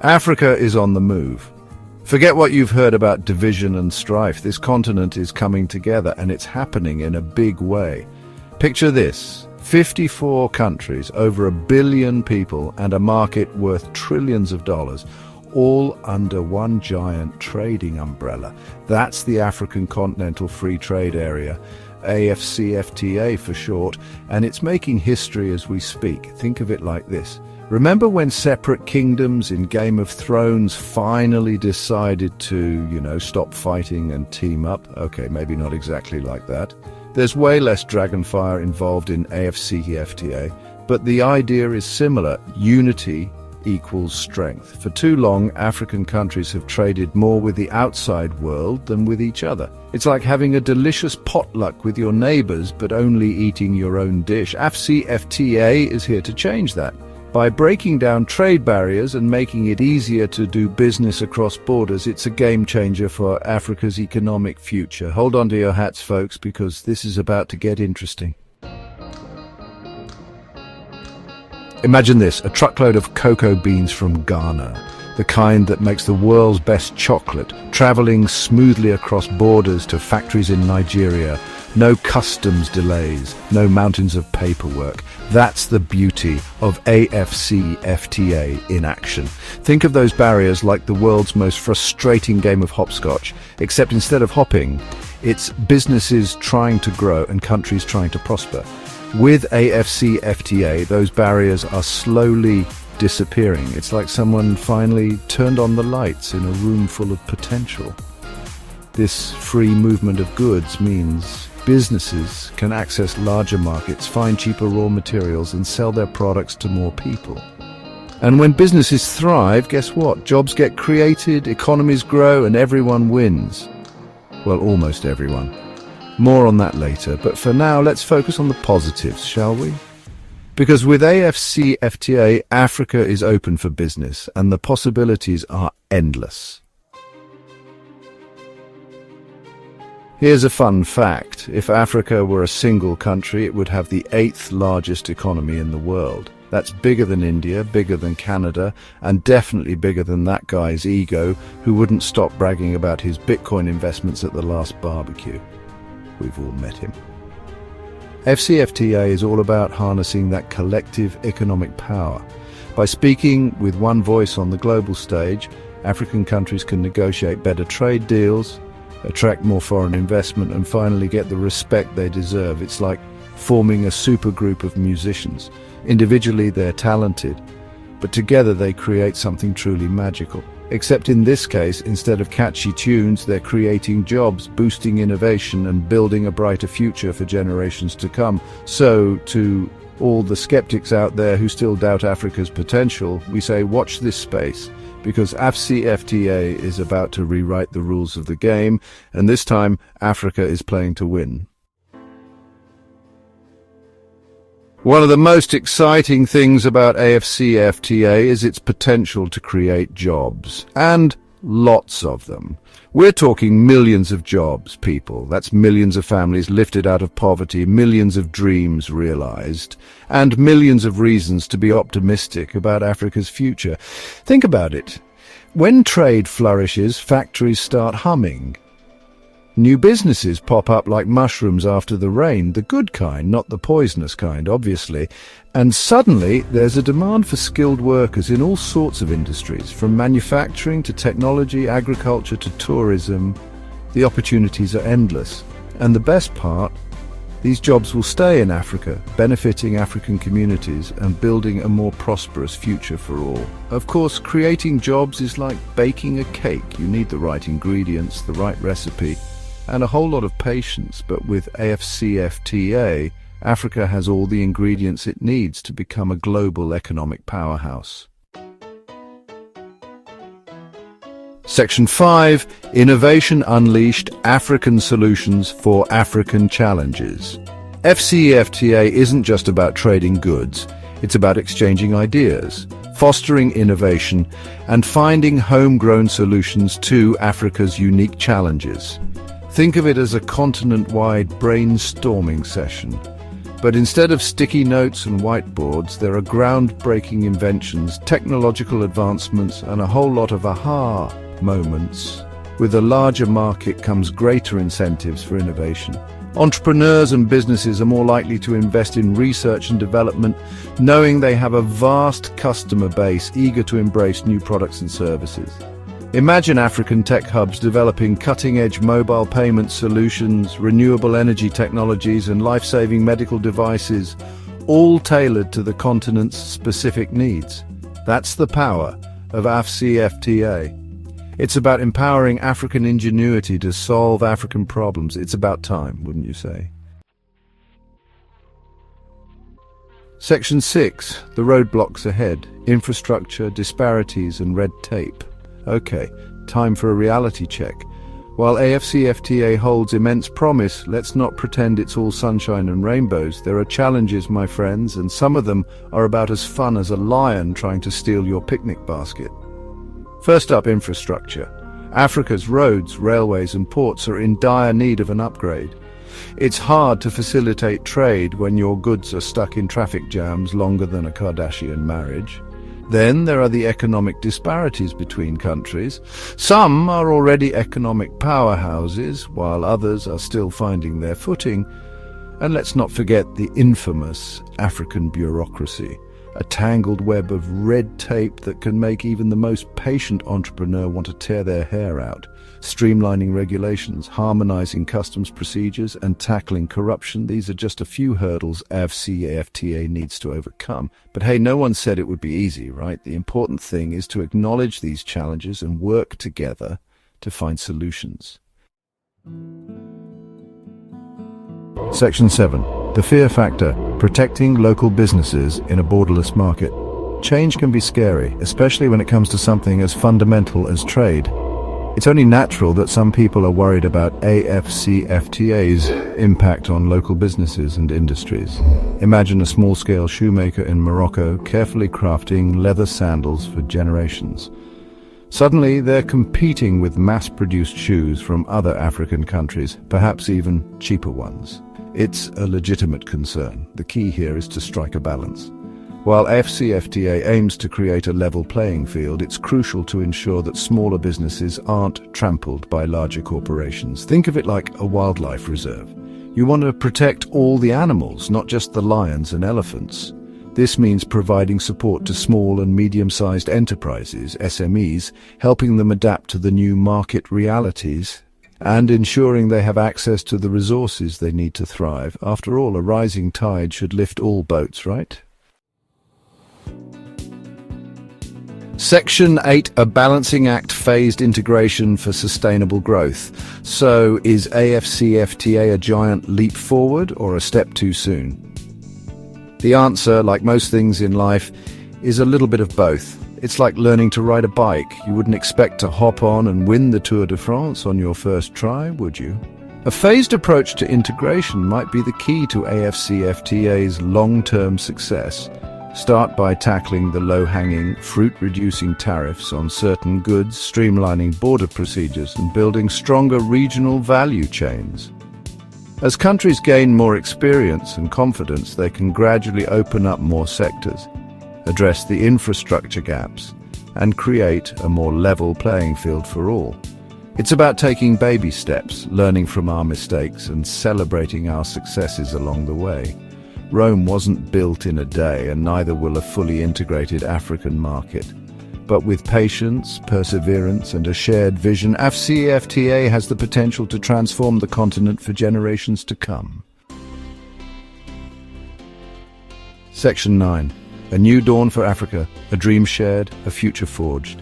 Africa is on the move. Forget what you've heard about division and strife. This continent is coming together, and it's happening in a big way. Picture this: 54 countries, over 1 billion people, and a market worth trillions of dollars, all under one giant trading umbrella. That's the African Continental Free Trade Area, AFCFTA for short, and it's making history as we speak. Think of it like this. Remember when separate kingdoms in Game of Thrones finally decided to, stop fighting and team up? Okay, maybe not exactly like that. There's way less dragonfire involved in AFCFTA, but the idea is similar. Unity equals strength. For too long, African countries have traded more with the outside world than with each other. It's like having a delicious potluck with your neighbors, but only eating your own dish. AFCFTA is here to change that. By breaking down trade barriers and making it easier to do business across borders, it's a game changer for Africa's economic future. Hold on to your hats, folks, because this is about to get interesting. Imagine this: a truckload of cocoa beans from Ghana, the kind that makes the world's best chocolate, traveling smoothly across borders to factories in Nigeria. No customs delays, no mountains of paperwork. That's the beauty of AFCFTA in action. Think of those barriers like the world's most frustrating game of hopscotch, except instead of hopping, it's businesses trying to grow and countries trying to prosper. With AFCFTA, those barriers are slowly disappearing. It's like someone finally turned on the lights in a room full of potential. This free movement of goods means businesses can access larger markets, find cheaper raw materials, and sell their products to more people. And when businesses thrive, guess what? Jobs get created, economies grow, and everyone wins. Well, almost everyone. More on that later, but for now, let's focus on the positives, shall we? Because with AFCFTA, Africa is open for business, and the possibilities are endless. Here's a fun fact. If Africa were a single country, it would have the 8th largest economy in the world. That's bigger than India, bigger than Canada, and definitely bigger than that guy's ego who wouldn't stop bragging about his Bitcoin investments at the last barbecue. We've all met him. FCFTA is all about harnessing that collective economic power. By speaking with one voice on the global stage, African countries can negotiate better trade deals, attract more foreign investment, and finally get the respect they deserve. It's like forming a supergroup of musicians. Individually, they're talented, but together they create something truly magical. Except in this case, instead of catchy tunes, they're creating jobs, boosting innovation, and building a brighter future for generations to come. So, to all the skeptics out there who still doubt Africa's potential, we say watch this space, because AFCFTA is about to rewrite the rules of the game, and this time Africa is playing to win. One of the most exciting things about AFCFTA is its potential to create jobs, and lots of them. We're talking millions of jobs, people. That's millions of families lifted out of poverty, millions of dreams realized, and millions of reasons to be optimistic about Africa's future. Think about it. When trade flourishes, factories start humming. New businesses pop up like mushrooms after the rain, the good kind, not the poisonous kind, obviously. And suddenly, there's a demand for skilled workers in all sorts of industries, from manufacturing to technology, agriculture to tourism. The opportunities are endless. And the best part, these jobs will stay in Africa, benefiting African communities and building a more prosperous future for all. Of course, creating jobs is like baking a cake. You need the right ingredients, the right recipe, and a whole lot of patience, but with AFCFTA, Africa has all the ingredients it needs to become a global economic powerhouse. Section 5, Innovation Unleashed, African Solutions for African Challenges. AFCFTA isn't just about trading goods, it's about exchanging ideas, fostering innovation, and finding homegrown solutions to Africa's unique challenges. Think of it as a continent-wide brainstorming session. But instead of sticky notes and whiteboards, there are groundbreaking inventions, technological advancements, and a whole lot of aha moments. With a larger market comes greater incentives for innovation. Entrepreneurs and businesses are more likely to invest in research and development, knowing they have a vast customer base eager to embrace new products and services. Imagine African tech hubs developing cutting-edge mobile payment solutions, renewable energy technologies, and life-saving medical devices, all tailored to the continent's specific needs. That's the power of AfCFTA. It's about empowering African ingenuity to solve African problems. It's about time, wouldn't you say? Section 6. The roadblocks ahead. Infrastructure, disparities, and red tape. Okay, time for a reality check. While AfCFTA holds immense promise, let's not pretend it's all sunshine and rainbows. There are challenges, my friends, and some of them are about as fun as a lion trying to steal your picnic basket. First up, infrastructure. Africa's roads, railways, and ports are in dire need of an upgrade. It's hard to facilitate trade when your goods are stuck in traffic jams longer than a Kardashian marriage. Then there are the economic disparities between countries. Some are already economic powerhouses, while others are still finding their footing. And let's not forget the infamous African bureaucracy, a tangled web of red tape that can make even the most patient entrepreneur want to tear their hair out. Streamlining regulations, harmonizing customs procedures, and tackling corruption, these are just a few hurdles AfCFTA needs to overcome. But hey, no one said it would be easy, right? The important thing is to acknowledge these challenges and work together to find solutions. Section 7. The fear factor, protecting local businesses in a borderless market. Change can be scary, especially when it comes to something as fundamental as trade. It's only natural that some people are worried about AfCFTA's impact on local businesses and industries. Imagine a small-scale shoemaker in Morocco carefully crafting leather sandals for generations. Suddenly, they're competing with mass-produced shoes from other African countries, perhaps even cheaper ones. It's a legitimate concern. The key here is to strike a balance. While AfCFTA aims to create a level playing field, it's crucial to ensure that smaller businesses aren't trampled by larger corporations. Think of it like a wildlife reserve. You want to protect all the animals, not just the lions and elephants. This means providing support to small and medium-sized enterprises, SMEs, helping them adapt to the new market realities, and ensuring they have access to the resources they need to thrive. After all, a rising tide should lift all boats, right? Section 8, a balancing act, phased integration for sustainable growth. So, is AfCFTA a giant leap forward or a step too soon? The answer, like most things in life, is a little bit of both. It's like learning to ride a bike. You wouldn't expect to hop on and win the Tour de France on your first try, would you? A phased approach to integration might be the key to AfCFTA's long-term success. Start by tackling the low-hanging, fruit-reducing tariffs on certain goods, streamlining border procedures, and building stronger regional value chains. As countries gain more experience and confidence, they can gradually open up more sectors, address the infrastructure gaps, and create a more level playing field for all. It's about taking baby steps, learning from our mistakes, and celebrating our successes along the way. Rome wasn't built in a day, and neither will a fully integrated African market. But with patience, perseverance, and a shared vision, AfCFTA has the potential to transform the continent for generations to come. Section 9. A new dawn for Africa, a dream shared, a future forged.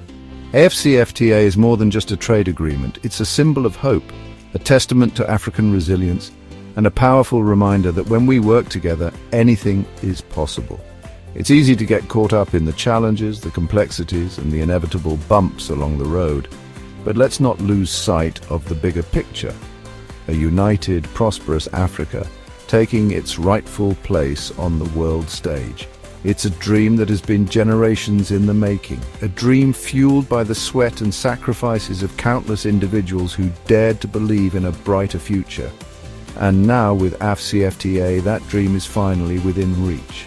AfCFTA is more than just a trade agreement. It's a symbol of hope, a testament to African resilience, and a powerful reminder that when we work together, anything is possible. It's easy to get caught up in the challenges, the complexities, and the inevitable bumps along the road. But let's not lose sight of the bigger picture. A united, prosperous Africa, taking its rightful place on the world stage. It's a dream that has been generations in the making, a dream fueled by the sweat and sacrifices of countless individuals who dared to believe in a brighter future. And now with AFCFTA, that dream is finally within reach.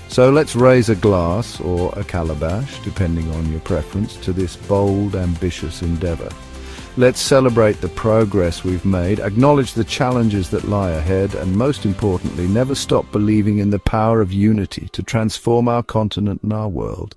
So let's raise a glass or a calabash, depending on your preference, to this bold, ambitious endeavor. Let's celebrate the progress we've made, acknowledge the challenges that lie ahead, and most importantly, never stop believing in the power of unity to transform our continent and our world.